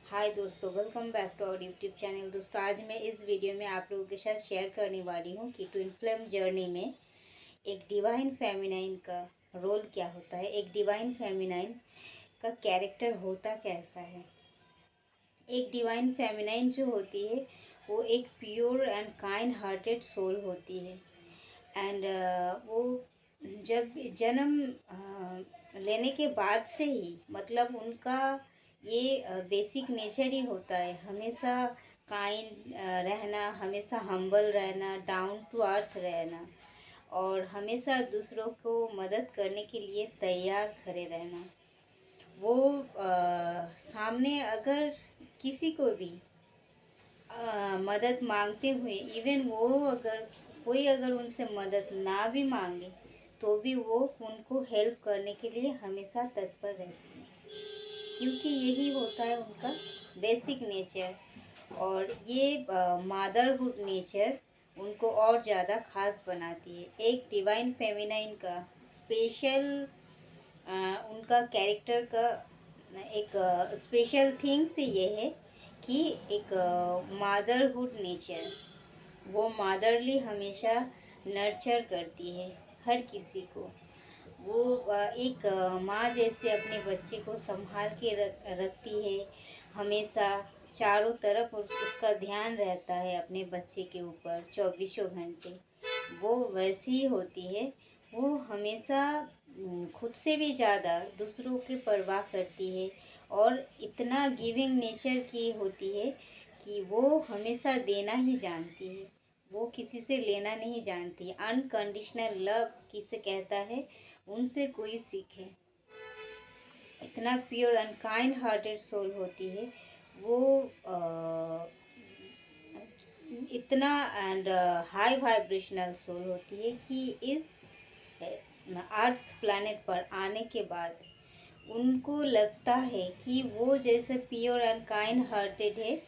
हाय दोस्तों, welcome back to our YouTube channel. दोस्तों, आज मैं इस वीडियो में आप लोगों के साथ शेयर करने वाली हूँ कि ट्विन फ्लेम जर्नी में एक डिवाइन फेमिनाइन का रोल क्या होता है, एक डिवाइन फेमिनाइन का कैरेक्टर होता कैसा है। एक डिवाइन फेमिनाइन जो होती है वो एक pure and kind hearted soul होती है। एंड वो जब जन्म लेने के बाद से ही मतलब उनका ये बेसिक नेचर ही होता है हमेशा काइंड रहना, हमेशा हम्बल रहना, डाउन टू अर्थ रहना और हमेशा दूसरों को मदद करने के लिए तैयार खड़े रहना। वो सामने अगर किसी को भी मदद मांगते हुए इवन वो अगर उनसे मदद ना भी मांगे तो भी वो उनको हेल्प करने के लिए हमेशा तत्पर रहते हैं, क्योंकि यही होता है उनका बेसिक नेचर। और ये मदरहुड नेचर उनको और ज़्यादा खास बनाती है। एक डिवाइन फेमिनाइन का स्पेशल उनका कैरेक्टर का एक स्पेशल थिंग्स ये है कि एक मदरहुड नेचर, वो मदरली हमेशा नर्चर करती है हर किसी को। वो एक माँ जैसे अपने बच्चे को संभाल के रखती है हमेशा, चारों तरफ उसका ध्यान रहता है अपने बच्चे के ऊपर चौबीसों घंटे। वो वैसी ही होती है। वो हमेशा खुद से भी ज़्यादा दूसरों की परवाह करती है और इतना गिविंग नेचर की होती है कि वो हमेशा देना ही जानती है, वो किसी से लेना नहीं जानती। अनकंडीशनल लव किसे कहता है, उनसे कोई सीखे। इतना pure and kind hearted soul होती है वो। इतना एंड हाई वाइब्रेशनल सोल होती है कि इस अर्थ प्लैनेट पर आने के बाद उनको लगता है कि वो जैसे प्योर एंड काइंड हार्टेड है,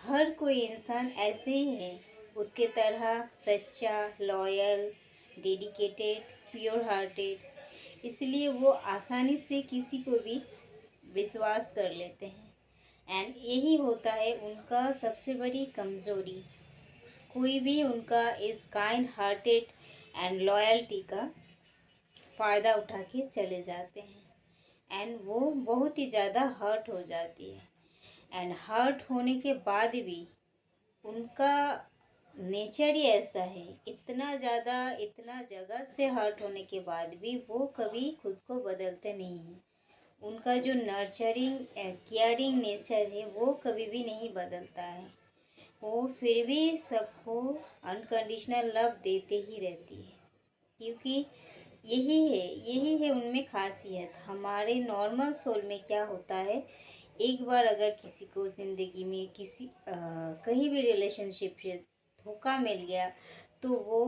हर कोई इंसान ऐसे ही है उसके तरह, सच्चा, लॉयल, डेडिकेटेड, प्योर हार्टेड। इसलिए वो आसानी से किसी को भी विश्वास कर लेते हैं। एंड यही होता है उनका सबसे बड़ी कमज़ोरी। कोई भी उनका इस काइंड हार्टेड एंड लॉयल्टी का फ़ायदा उठा के चले जाते हैं एंड वो बहुत ही ज़्यादा हर्ट हो जाती है। एंड हर्ट होने के बाद भी उनका नेचर ही ऐसा है, इतना ज़्यादा, इतना जगह से हर्ट होने के बाद भी वो कभी खुद को बदलते नहीं हैं। उनका जो नर्चरिंग केयरिंग नेचर है वो कभी भी नहीं बदलता है। वो फिर भी सबको अनकंडीशनल लव देते ही रहती है, क्योंकि यही है उनमें खासियत। हमारे नॉर्मल सोल में क्या होता है, एक बार अगर किसी को ज़िंदगी में किसी कहीं भी रिलेशनशिप से धोखा मिल गया तो वो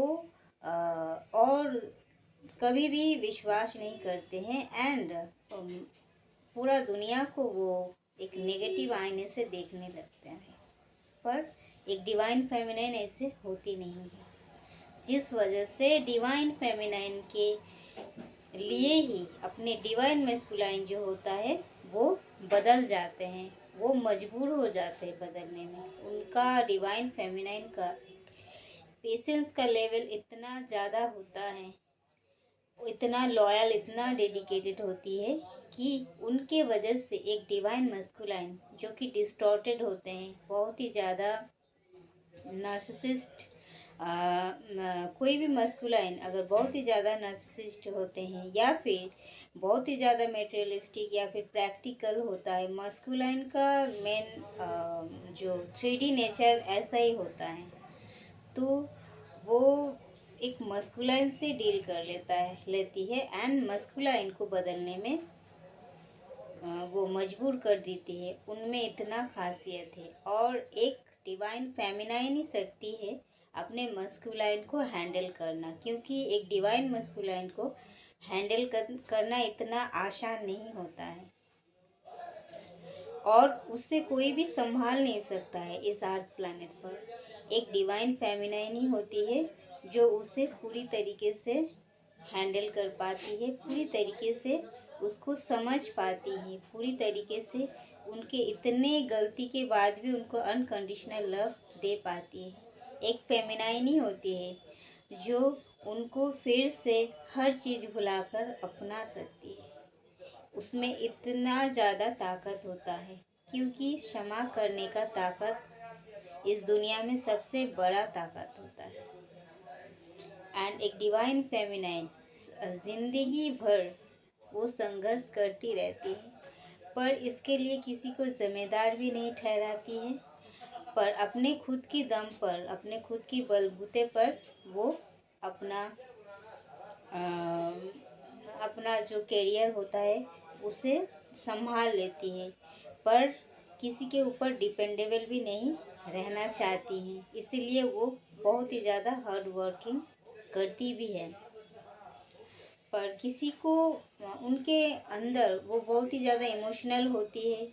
और कभी भी विश्वास नहीं करते हैं एंड पूरा दुनिया को वो एक नेगेटिव आईने से देखने लगते हैं। पर एक डिवाइन फेमिनाइन ऐसे होती नहीं है, जिस वजह से डिवाइन फेमिनाइन के लिए ही अपने डिवाइन मैस्कुलाइन जो होता है वो बदल जाते हैं, वो मजबूर हो जाते हैं बदलने में। उनका डिवाइन फेमिनाइन का पेशेंस का लेवल इतना ज़्यादा होता है, इतना लॉयल, इतना डेडिकेटेड होती है कि उनके वजह से एक डिवाइन मस्कुलाइन जो कि डिस्टॉर्टेड होते हैं, बहुत ही ज़्यादा नार्सिसिस्ट, कोई भी मस्कुलाइन अगर बहुत ही ज़्यादा नार्सिसिस्ट होते हैं या फिर बहुत ही ज़्यादा मेटेरियलिस्टिक या फिर प्रैक्टिकल होता है, मस्कुलाइन का मेन जो 3D नेचर ऐसा ही होता है, तो वो एक मस्कुलाइन से डील कर लेती है एंड मस्कुलाइन को बदलने में वो मजबूर कर देती है। उनमें इतना खासियत है। और एक डिवाइन फेमिनाइन ही शक्ति है अपने मस्कुलाइन को हैंडल करना, क्योंकि एक डिवाइन मस्कुलाइन को हैंडल करना इतना आसान नहीं होता है और उससे कोई भी संभाल नहीं सकता है इस अर्थ प्लैनेट पर। एक डिवाइन फेमिनाइन ही होती है जो उसे पूरी तरीके से हैंडल कर पाती है, पूरी तरीके से उसको समझ पाती है, पूरी तरीके से उनके इतने गलती के बाद भी उनको अनकंडीशनल लव दे पाती है। एक फेमिनाइन ही होती है जो उनको फिर से हर चीज़ भुलाकर अपना सकती है। उसमें इतना ज़्यादा ताकत होता है, क्योंकि क्षमा करने का ताकत इस दुनिया में सबसे बड़ा ताकत होता है। एंड एक डिवाइन फेमिनाइन जिंदगी भर वो संघर्ष करती रहती है, पर इसके लिए किसी को जिम्मेदार भी नहीं ठहराती है, पर अपने खुद की दम पर, अपने खुद की बलबूते पर वो अपना अपना जो करियर होता है उसे संभाल लेती है, पर किसी के ऊपर डिपेंडेबल भी नहीं रहना चाहती हैं। इसीलिए वो बहुत ही ज़्यादा हार्ड वर्किंग करती भी है। पर किसी को उनके अंदर वो बहुत ही ज़्यादा इमोशनल होती है,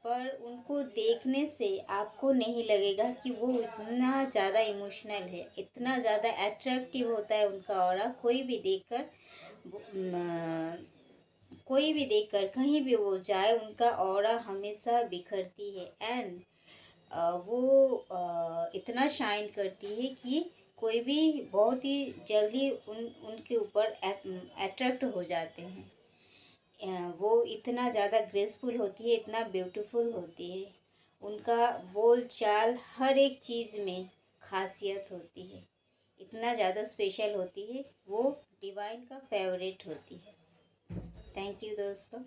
पर उनको देखने से आपको नहीं लगेगा कि वो इतना ज़्यादा इमोशनल है, इतना ज़्यादा अट्रैक्टिव होता है उनका ऑरा। कोई भी देखकर कहीं भी वो जाए, उनका ऑरा हमेशा बिखरती है। एंड वो इतना शाइन करती है कि कोई भी बहुत ही जल्दी उनके ऊपर अट्रैक्ट हो जाते हैं। वो इतना ज़्यादा ग्रेसफुल होती है, इतना ब्यूटीफुल होती है। उनका बोल चाल हर एक चीज़ में खासियत होती है, इतना ज़्यादा स्पेशल होती है। वो डिवाइन का फेवरेट होती है। थैंक यू दोस्तों।